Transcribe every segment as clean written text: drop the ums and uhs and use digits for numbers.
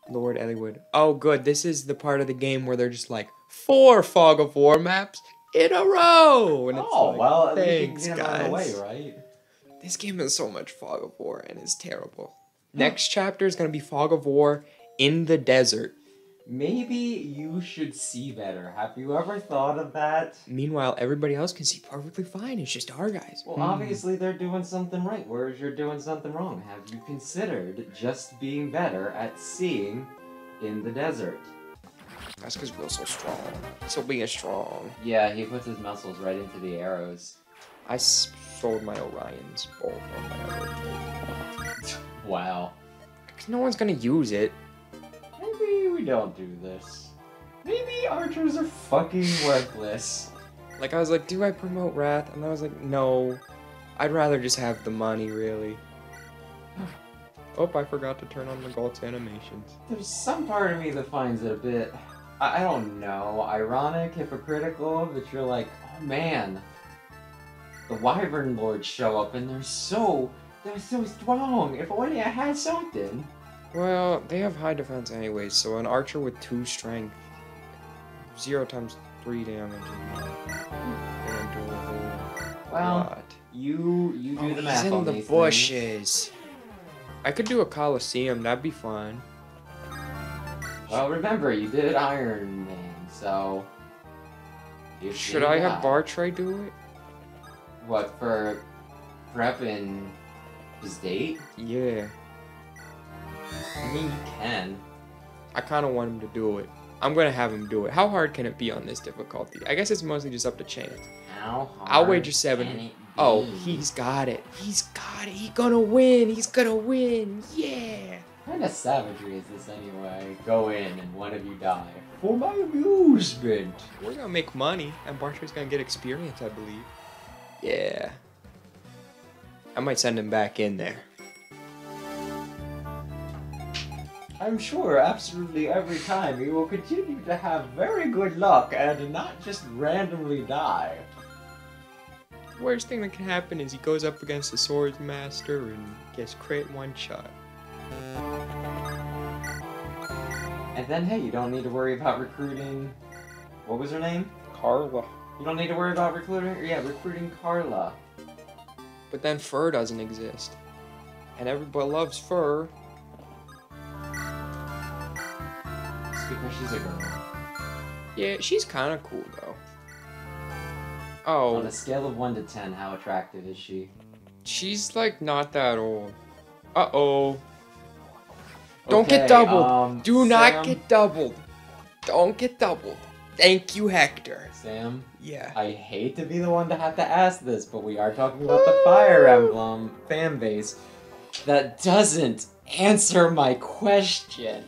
Lord Eliwood. Oh, good. This is the part of the game where they're just like 4 Fog of War maps in a row, and it's like, well, at least you thanks, can get them out of the way, right? This game has so much Fog of War and it's terrible. Next chapter is gonna be Fog of War in the desert. Maybe you should see better. Have you ever thought of that? Meanwhile, everybody else can see perfectly fine. It's just our guys. Well, obviously they're doing something right, whereas you're doing something wrong. Have you considered just being better at seeing in the desert? That's because Will's so strong. So being strong. Yeah, he puts his muscles right into the arrows. I sold my Orion's bolt on my other. Wow. Because no one's gonna use it. Maybe we don't do this. Maybe archers are fucking worthless. Like, I was like, do I promote Wrath? And I was like, no. I'd rather just have the money, really. Oh, I forgot to turn on the Galt's animations. There's some part of me that finds it a bit, I don't know, ironic, hypocritical, that you're like, oh man, the Wyvern Lords show up and they're so strong. If only I had something. Well, they have high defense anyways, so an archer with 2 strength, 0 times 3 damage, and do a whole lot. You do the math he's on in the these bushes. I could do a Coliseum, that'd be fun. things. Well, remember, you did Iron Man, so... Should I have Bartray do it? What, for prepping his date? Yeah. I mean, you can. I kind of want him to do it. I'm gonna have him do it. How hard can it be on this difficulty? I guess it's mostly just up to chance. How hard I'll wager 7. can it be? Oh, he's got it. He's got it. He's gonna win. He's gonna win. Yeah. What kind of savagery is this anyway? Go in and one of you die. For my amusement. We're gonna make money, and Bartray's gonna get experience, I believe. Yeah. I might send him back in there. I'm sure absolutely every time he will continue to have very good luck and not just randomly die. The worst thing that can happen is he goes up against the Swords Master and gets crit 1 shot. And then, hey, you don't need to worry about recruiting... What was her name? Carla. You don't need to worry about recruiting Carla. But then Fur doesn't exist. And everybody loves Fur. It's because she's a girl. Yeah, she's kind of cool, though. Oh. On a scale of 1 to 10, how attractive is she? She's, like, not that old. Uh-oh. Don't Okay, get doubled. Do not Sam? get doubled. Don't get doubled. Thank you, Hector. Sam? Yeah. I hate to be the one to have to ask this, but we are talking about the Fire Emblem fan base that doesn't answer my question.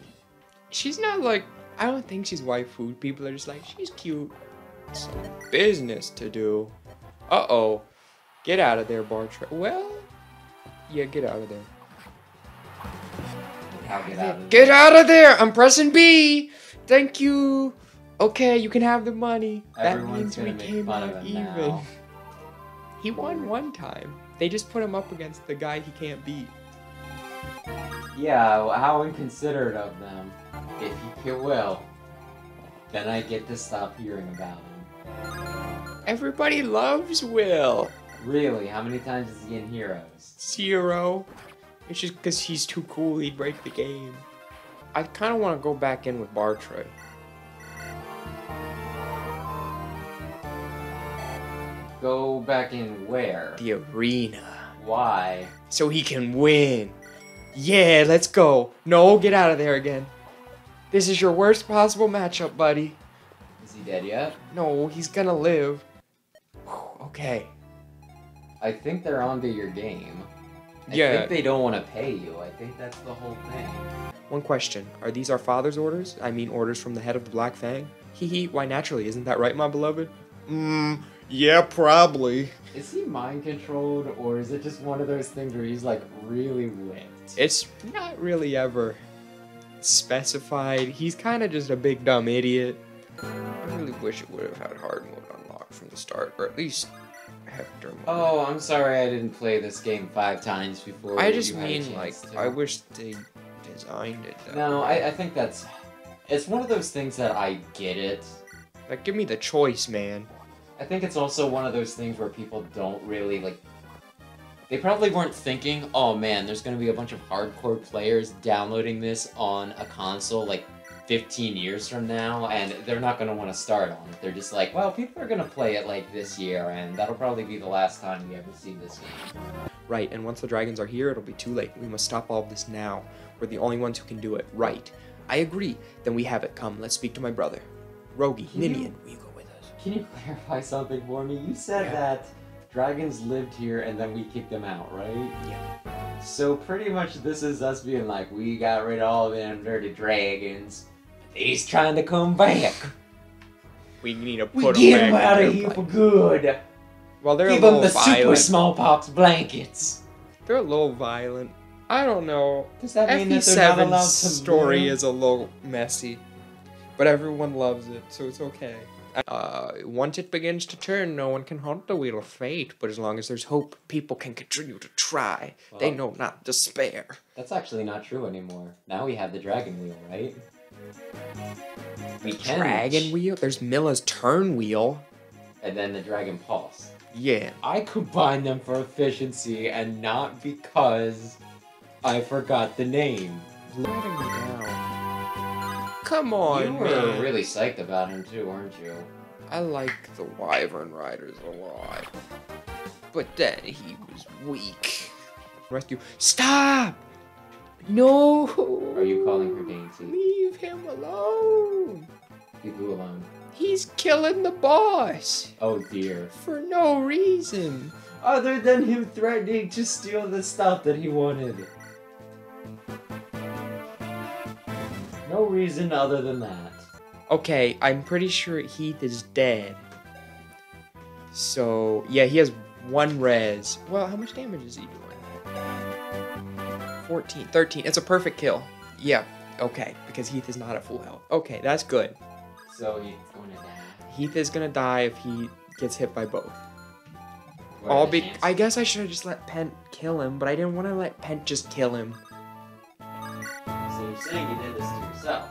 She's not like, I don't think she's waifu. People are just like, she's cute. Some business to do. Uh-oh. Get out of there, Bartra. Well, yeah, get out of there. Get out of there! I'm pressing B! Thank you! Okay, you can have the money. Everyone's that means we came out even. Now. He won 1 time. They just put him up against the guy he can't beat. Yeah, well, how inconsiderate of them. If you will, then I get to stop hearing about him. Everybody loves Will. Really? How many times is he in Heroes? 0. It's just because he's too cool, he'd break the game. I kind of want to go back in with Bartray. Go back in where? The arena. Why? So he can win. Yeah, let's go. No, get out of there again. This is your worst possible matchup, buddy. Is he dead yet? No, he's gonna live. Okay. I think they're onto your game. I think they don't want to pay you. I think that's the whole thing. One question. Are these our father's orders? I mean orders from the head of the Black Fang? Hee hee, why naturally, isn't that right, my beloved? Yeah, probably. Is he mind controlled, or is it just one of those things where he's like really whipped? It's not really ever specified. He's kind of just a big dumb idiot. I really wish it would have had hard mode unlocked from the start, or at least Hector mode. Oh, I'm sorry I didn't play this game 5 times before. I just you had a mean, chance like, to. I wish they did designed it, though. No, I think that's... It's one of those things that I get it. Like, give me the choice, man. I think it's also one of those things where people don't really, like... They probably weren't thinking, oh man, there's gonna be a bunch of hardcore players downloading this on a console, like, 15 years from now, and they're not gonna want to start on it. They're just like, well, people are gonna play it, like, this year, and that'll probably be the last time we ever see this game. Right, and once the dragons are here, it'll be too late. We must stop all of this now. We're the only ones who can do it. Right. I agree. Then we have it. Come, let's speak to my brother. Rogi, Ninian, will you go with us? Can you clarify something for me? You said that dragons lived here and then we kicked them out, right? Yeah. So pretty much this is us being like, we got rid of all them dirty dragons. He's trying to come back. We need to We put get them him back out in of their here place. for good. Well, they're Give a him little the super violent. smallpox blankets. They're a little violent. I don't know. Does that mean that they're not allowed to FE7's story live? is a little messy, but everyone loves it, so it's okay. Once it begins to turn, no one can haunt the wheel of fate, but as long as there's hope, people can continue to try. They know not despair. That's actually not true anymore. Now we have the dragon wheel, right? We can Dragon wheel? There's Milla's turn wheel. And then the dragon pulse. Yeah. I combined them for efficiency and not because I forgot the name. Letting me down. Come on, You were man. really psyched about him too, weren't you? I like the Wyvern Riders a lot. But then he was weak. Rescue. Stop! No! Are you calling her Dainty? Leave him alone! Leave who alone? He's killing the boss! Oh dear. For no reason. Other than him threatening to steal the stuff that he wanted. No reason other than that. Okay, I'm pretty sure Heath is dead. So, yeah, he has 1 res. Well, how much damage is he doing? 14, 13. It's a perfect kill. Yeah, okay, because Heath is not at full health. Okay, that's good. So he's going to die. Heath is gonna die if he gets hit by both. What are the chances? I guess I should have just let Pent kill him, but I didn't want to let Pent just kill him. So you're saying you did this to yourself?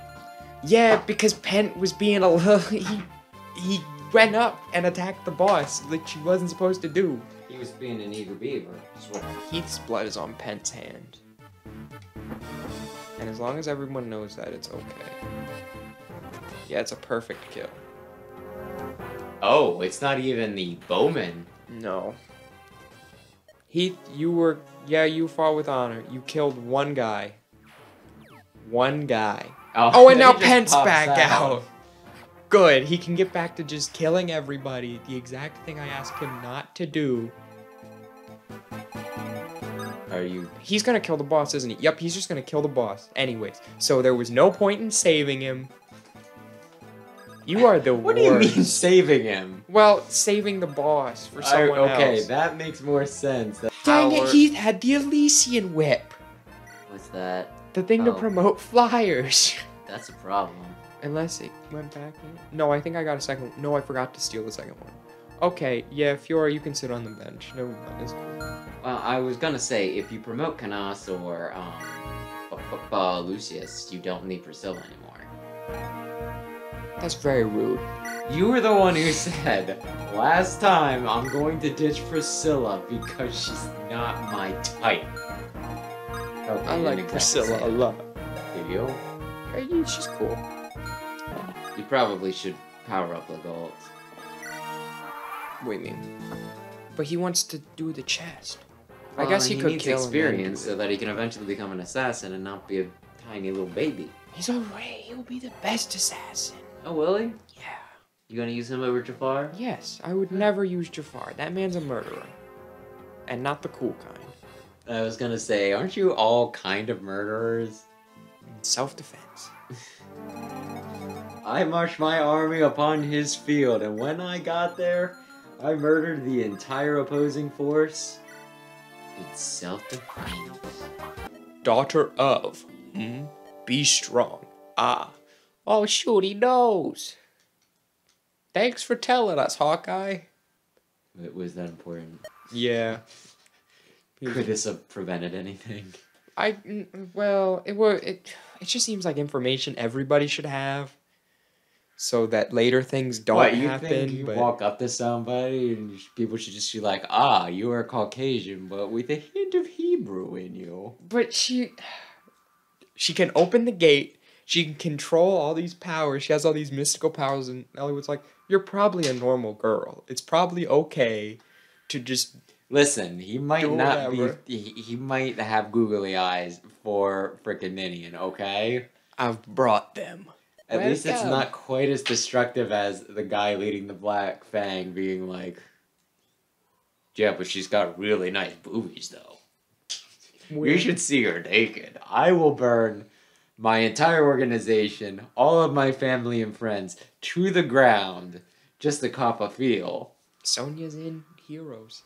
Yeah, because Pent was being a little... He went up and attacked the boss, which he wasn't supposed to do. He was being an eager beaver. Heath's blood is on Pent's hand. And as long as everyone knows that, it's okay. Yeah, it's a perfect kill. Oh, it's not even the bowman. No. Heath, you fought with honor. You killed 1 guy. 1 guy. Oh, and now he just Pent's pops back out. Good, he can get back to just killing everybody. The exact thing I asked him not to do. Are you... He's gonna kill the boss, isn't he? Yep, he's just gonna kill the boss. Anyways, so there was no point in saving him. You are the worst. What do you mean saving him? Well, saving the boss for someone else. Okay, that makes more sense. Dang it, Heath had the Elysian Whip. What's that? The thing to promote flyers. That's a problem. Unless it went back. No, I think I got a second. No, I forgot to steal the second one. Okay, yeah, Fiora, you can sit on the bench. Never mind. It's cool. Well, I was gonna say, if you promote Canas or, Lucius, you don't need Priscilla anymore. That's very rude. You were the one who said, last time I'm going to ditch Priscilla because she's not my type. Okay, I like Priscilla a lot. Do you? She's cool. You probably should power up Legault. What do you mean? But he wants to do the chest. I guess he could needs kill experience him. so that he can eventually become an assassin and not be a tiny little baby. He's alright. He'll be the best assassin. Oh, will he? Yeah. You gonna use him over Jafar? Yes, I would never use Jafar. That man's a murderer. And not the cool kind. I was gonna say, aren't you all kind of murderers? Self-defense. I marched my army upon his field, and when I got there, I murdered the entire opposing force. It's self-defense. Daughter of. Be strong. Ah. Oh, shoot, he knows. Thanks for telling us, Hawkeye. Was that important? Yeah. Could this have prevented anything? Well, it just seems like information everybody should have, so that later things don't What, you happen. think you But walk up to somebody and people should just be like, ah, you are Caucasian, but with a hint of Hebrew in you. but she can open the gate. She can control all these powers. She has all these mystical powers, and Hollywood's like, you're probably a normal girl. It's probably okay to just Listen, he might do not be. whatever. He might have googly eyes for frickin' Minion, okay? I've brought them. At least it's Welcome. not quite as destructive as the guy leading the Black Fang being like, yeah, but she's got really nice boobies, though. You should see her naked. I will burn my entire organization, all of my family and friends, to the ground just to cop a feel. Sonya's in Heroes.